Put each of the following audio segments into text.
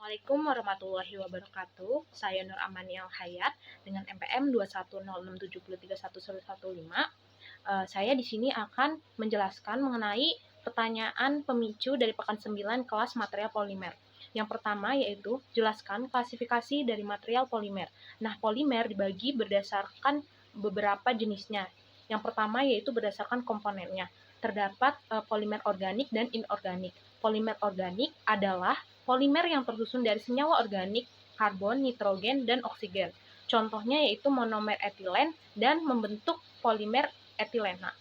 Assalamualaikum warahmatullahi wabarakatuh. Saya Nur Amaniel Hayat dengan NPM 21067031115. Saya di sini akan menjelaskan mengenai pertanyaan pemicu dari pekan 9 kelas material polimer. Yang pertama yaitu jelaskan klasifikasi dari material polimer. Nah, polimer dibagi berdasarkan beberapa jenisnya. Yang pertama yaitu berdasarkan komponennya. Terdapat polimer organik dan inorganik. Polimer organik adalah polimer yang tersusun dari senyawa organik, karbon, nitrogen, dan oksigen. Contohnya yaitu monomer etilen dan membentuk polimer etilena.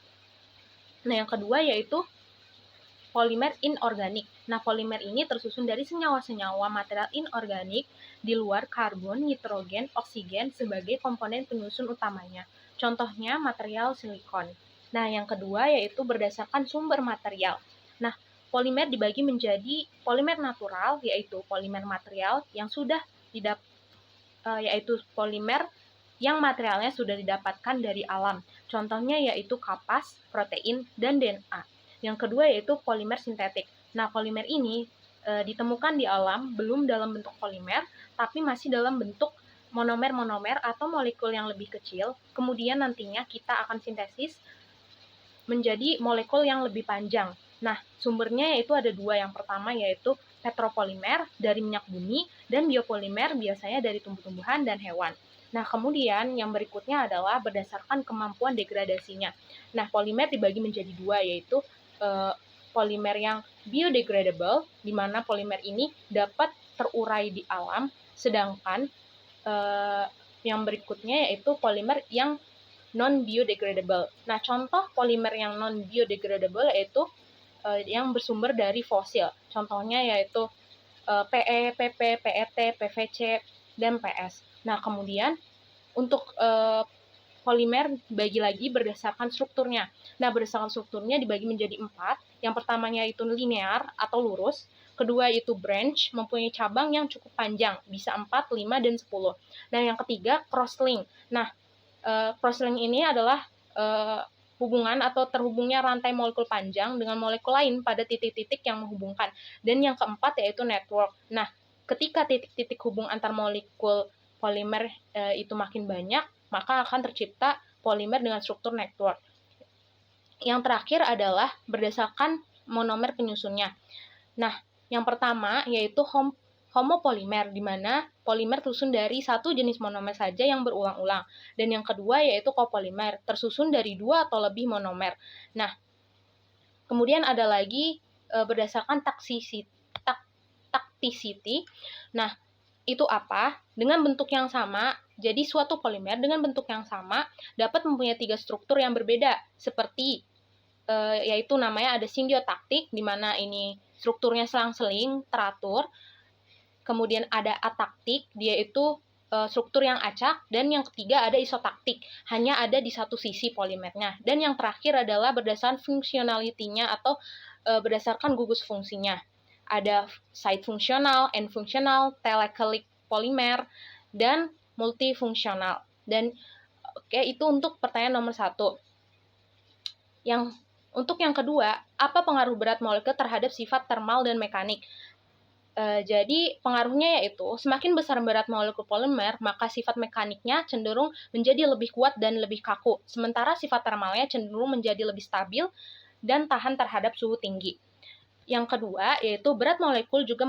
Nah, yang kedua yaitu polimer inorganik. Nah, polimer ini tersusun dari senyawa-senyawa material inorganik di luar karbon, nitrogen, oksigen sebagai komponen penyusun utamanya. Contohnya material silikon. Nah, yang kedua yaitu berdasarkan sumber material. Nah, polimer dibagi menjadi polimer natural, yaitu polimer material yang sudah yaitu polimer yang materialnya sudah didapatkan dari alam. Contohnya yaitu kapas, protein, dan DNA. Yang kedua yaitu polimer sintetik. Nah, polimer ini ditemukan di alam belum dalam bentuk polimer, tapi masih dalam bentuk monomer-monomer atau molekul yang lebih kecil. Kemudian nantinya kita akan sintesis menjadi molekul yang lebih panjang. Nah, sumbernya yaitu ada dua. Yang pertama yaitu petropolimer dari minyak bumi dan biopolimer biasanya dari tumbuh-tumbuhan dan hewan. Nah, kemudian yang berikutnya adalah berdasarkan kemampuan degradasinya. Nah, polimer dibagi menjadi dua yaitu polimer yang biodegradable, di mana polimer ini dapat terurai di alam, sedangkan yang berikutnya yaitu polimer yang non-biodegradable. Nah, contoh polimer yang non-biodegradable yaitu yang bersumber dari fosil. Contohnya yaitu PE, PP, PET, PVC, dan PS. Nah, kemudian untuk polimer dibagi lagi berdasarkan strukturnya. Nah, berdasarkan strukturnya dibagi menjadi 4. Yang pertamanya itu linear atau lurus. Kedua itu branch, mempunyai cabang yang cukup panjang, bisa 4, 5, dan 10. Nah, yang ketiga cross-link. Nah, cross-link ini adalah hubungan atau terhubungnya rantai molekul panjang dengan molekul lain pada titik-titik yang menghubungkan. Dan yang keempat yaitu network. Nah, ketika titik-titik hubung antar molekul polimer itu makin banyak, maka akan tercipta polimer dengan struktur network. Yang terakhir adalah berdasarkan monomer penyusunnya. Nah, yang pertama yaitu homopolimer, di mana polimer tersusun dari satu jenis monomer saja yang berulang-ulang. Dan yang kedua yaitu copolimer, tersusun dari 2 atau lebih monomer. Nah, kemudian ada lagi berdasarkan taktisity. Nah, itu apa? Dengan bentuk yang sama, jadi suatu polimer dengan bentuk yang sama dapat mempunyai 3 struktur yang berbeda, seperti yaitu namanya ada simbiotaktik, di mana ini strukturnya selang-seling, teratur. Kemudian ada ataktik, dia itu struktur yang acak, dan yang ketiga ada isotaktik, hanya ada di satu sisi polimernya. Dan yang terakhir adalah berdasarkan fungsionalitinya atau berdasarkan gugus fungsinya. Ada side fungsional, end fungsional, telecalic polimer, dan multifungsional. Dan oke, itu untuk pertanyaan nomor 1. Untuk yang kedua, apa pengaruh berat molekul terhadap sifat termal dan mekanik? Jadi pengaruhnya yaitu semakin besar berat molekul polimer, maka sifat mekaniknya cenderung menjadi lebih kuat dan lebih kaku, sementara sifat termalnya cenderung menjadi lebih stabil dan tahan terhadap suhu tinggi. Yang kedua yaitu berat molekul juga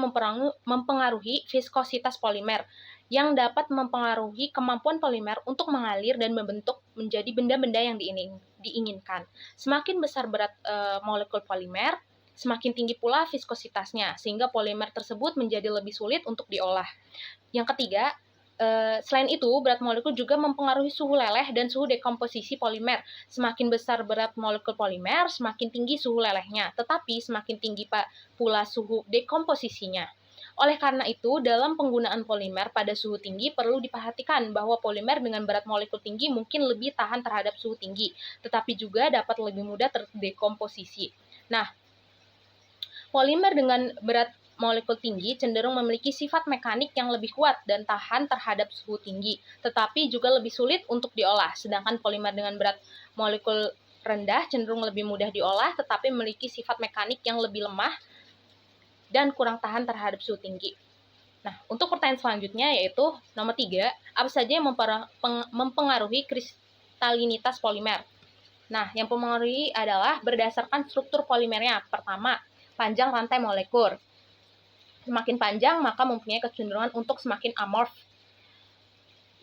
mempengaruhi viskositas polimer, yang dapat mempengaruhi kemampuan polimer untuk mengalir dan membentuk menjadi benda-benda yang diinginkan. Semakin besar berat molekul polimer, semakin tinggi pula viskositasnya, sehingga polimer tersebut menjadi lebih sulit untuk diolah. Yang ketiga, selain itu, berat molekul juga mempengaruhi suhu leleh dan suhu dekomposisi polimer. Semakin besar berat molekul polimer, semakin tinggi suhu lelehnya, tetapi semakin tinggi pula suhu dekomposisinya. Oleh karena itu, dalam penggunaan polimer pada suhu tinggi perlu diperhatikan bahwa polimer dengan berat molekul tinggi mungkin lebih tahan terhadap suhu tinggi, tetapi juga dapat lebih mudah terdekomposisi. Nah, polimer dengan berat molekul tinggi cenderung memiliki sifat mekanik yang lebih kuat dan tahan terhadap suhu tinggi, tetapi juga lebih sulit untuk diolah. Sedangkan polimer dengan berat molekul rendah cenderung lebih mudah diolah, tetapi memiliki sifat mekanik yang lebih lemah dan kurang tahan terhadap suhu tinggi. Nah, untuk pertanyaan selanjutnya yaitu nomor 3, apa saja yang mempengaruhi kristalinitas polimer? Nah, yang mempengaruhi adalah berdasarkan struktur polimernya. Pertama, panjang rantai molekul. Semakin panjang, maka mempunyai kecenderungan untuk semakin amorf.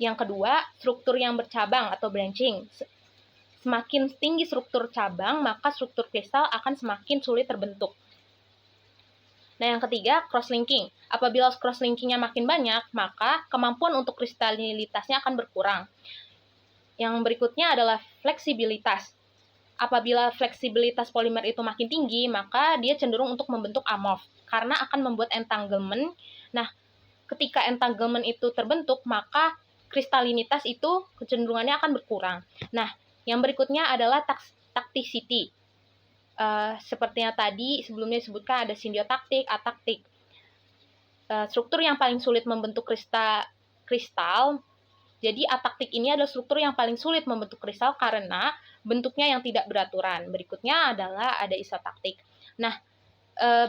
Yang kedua, struktur yang bercabang atau branching. Semakin tinggi struktur cabang, maka struktur kristal akan semakin sulit terbentuk. Nah, yang ketiga, cross-linking. Apabila cross-linkingnya makin banyak, maka kemampuan untuk kristalinitasnya akan berkurang. Yang berikutnya adalah fleksibilitas. Apabila fleksibilitas polimer itu makin tinggi, maka dia cenderung untuk membentuk amorf, karena akan membuat entanglement. Nah, ketika entanglement itu terbentuk, maka kristalinitas itu kecenderungannya akan berkurang. Nah, yang berikutnya adalah taktisity. Seperti yang tadi sebelumnya disebutkan ada simbiotaktik, ataktik. Struktur yang paling sulit membentuk kristal. Jadi ataktik ini adalah struktur yang paling sulit membentuk kristal karena bentuknya yang tidak beraturan. Berikutnya adalah ada isotaktik. Nah,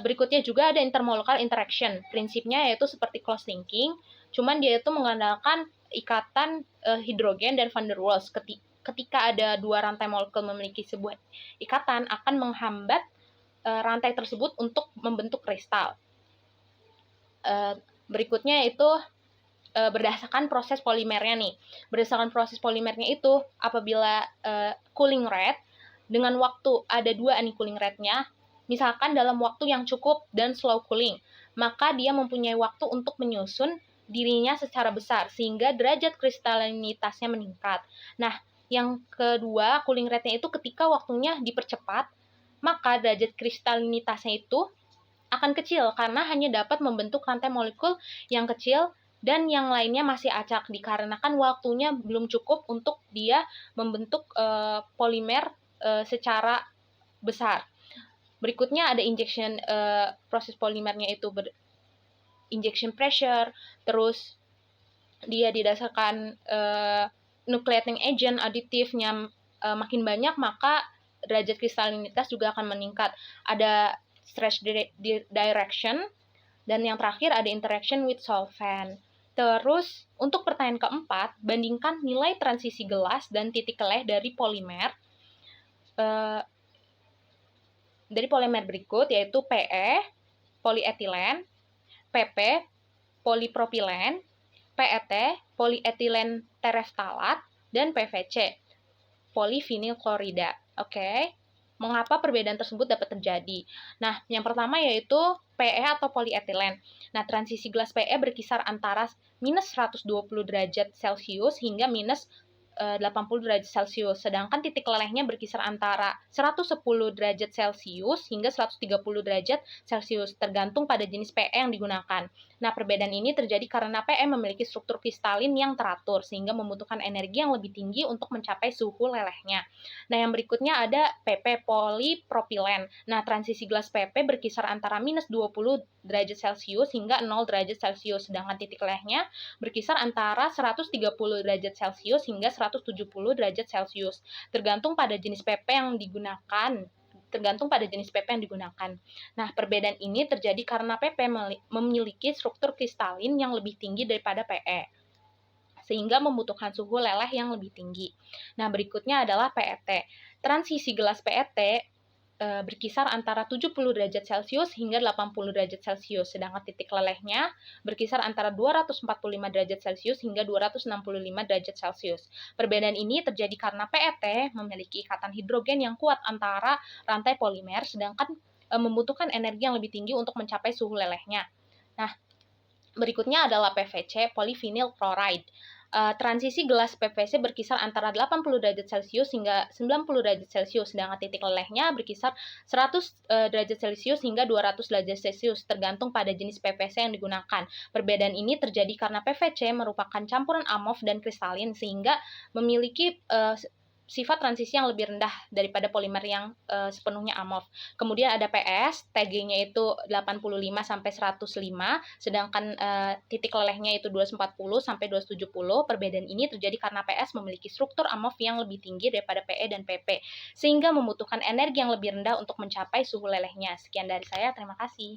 berikutnya juga ada intermolecular interaction. Prinsipnya yaitu seperti close linking, cuman dia itu mengandalkan ikatan hidrogen dan van der Waals. Ketika ada dua rantai molekul memiliki sebuah ikatan, akan menghambat rantai tersebut untuk membentuk kristal. Berikutnya itu berdasarkan proses polimernya nih. Berdasarkan proses polimernya itu, apabila cooling rate, dengan waktu ada dua nih cooling rate-nya, misalkan dalam waktu yang cukup dan slow cooling, maka dia mempunyai waktu untuk menyusun dirinya secara besar, sehingga derajat kristalinitasnya meningkat. Nah, yang kedua, cooling rate-nya itu ketika waktunya dipercepat, maka derajat kristalinitasnya itu akan kecil, karena hanya dapat membentuk rantai molekul yang kecil, dan yang lainnya masih acak, dikarenakan waktunya belum cukup untuk dia membentuk polimer secara besar. Berikutnya ada injection, proses polimernya itu injection pressure, terus dia didasarkan nucleating agent aditifnya makin banyak, maka derajat kristalinitas juga akan meningkat. Ada stress direction, dan yang terakhir ada interaction with solvent. Terus untuk pertanyaan keempat, bandingkan nilai transisi gelas dan titik keleh dari polimer berikut, yaitu PE, polietilen, PP, polipropilen, PET, polietilen tereftalat, dan PVC, polivinyl klorida. Oke. Mengapa perbedaan tersebut dapat terjadi? Nah, yang pertama yaitu PE atau polietilen. Nah, transisi gelas PE berkisar antara minus 120 derajat Celcius hingga minus 80 derajat Celcius, sedangkan titik lelehnya berkisar antara 110 derajat Celcius hingga 130 derajat Celcius, tergantung pada jenis PE yang digunakan. Nah, perbedaan ini terjadi karena PE memiliki struktur kristalin yang teratur, sehingga membutuhkan energi yang lebih tinggi untuk mencapai suhu lelehnya. Nah, yang berikutnya ada PP, polipropilen. Nah, transisi gelas PP berkisar antara minus 20 derajat Celcius hingga 0 derajat Celcius, sedangkan titik lelehnya berkisar antara 130 derajat Celcius hingga 170 derajat Celcius, tergantung pada jenis PP yang digunakan. Nah, perbedaan ini terjadi karena PP memiliki struktur kristalin yang lebih tinggi daripada PE, sehingga membutuhkan suhu leleh yang lebih tinggi. Nah, berikutnya adalah PET. Transisi gelas PET berkisar antara 70 derajat Celcius hingga 80 derajat Celcius, sedangkan titik lelehnya berkisar antara 245 derajat Celcius hingga 265 derajat Celcius. Perbedaan ini terjadi karena PET memiliki ikatan hidrogen yang kuat antara rantai polimer, sedangkan membutuhkan energi yang lebih tinggi untuk mencapai suhu lelehnya. Nah, berikutnya adalah PVC, polyvinyl chloride. Transisi gelas PVC berkisar antara 80 derajat Celcius hingga 90 derajat Celcius, sedangkan titik lelehnya berkisar 100 derajat Celcius hingga 200 derajat Celcius, tergantung pada jenis PVC yang digunakan. Perbedaan ini terjadi karena PVC merupakan campuran amorf dan kristalin, sehingga memiliki sifat transisi yang lebih rendah daripada polimer yang sepenuhnya amorf. Kemudian ada PS, TG-nya itu 85 sampai 105, sedangkan titik lelehnya itu 240 sampai 270. Perbedaan ini terjadi karena PS memiliki struktur amorf yang lebih tinggi daripada PE dan PP, sehingga membutuhkan energi yang lebih rendah untuk mencapai suhu lelehnya. Sekian dari saya, terima kasih.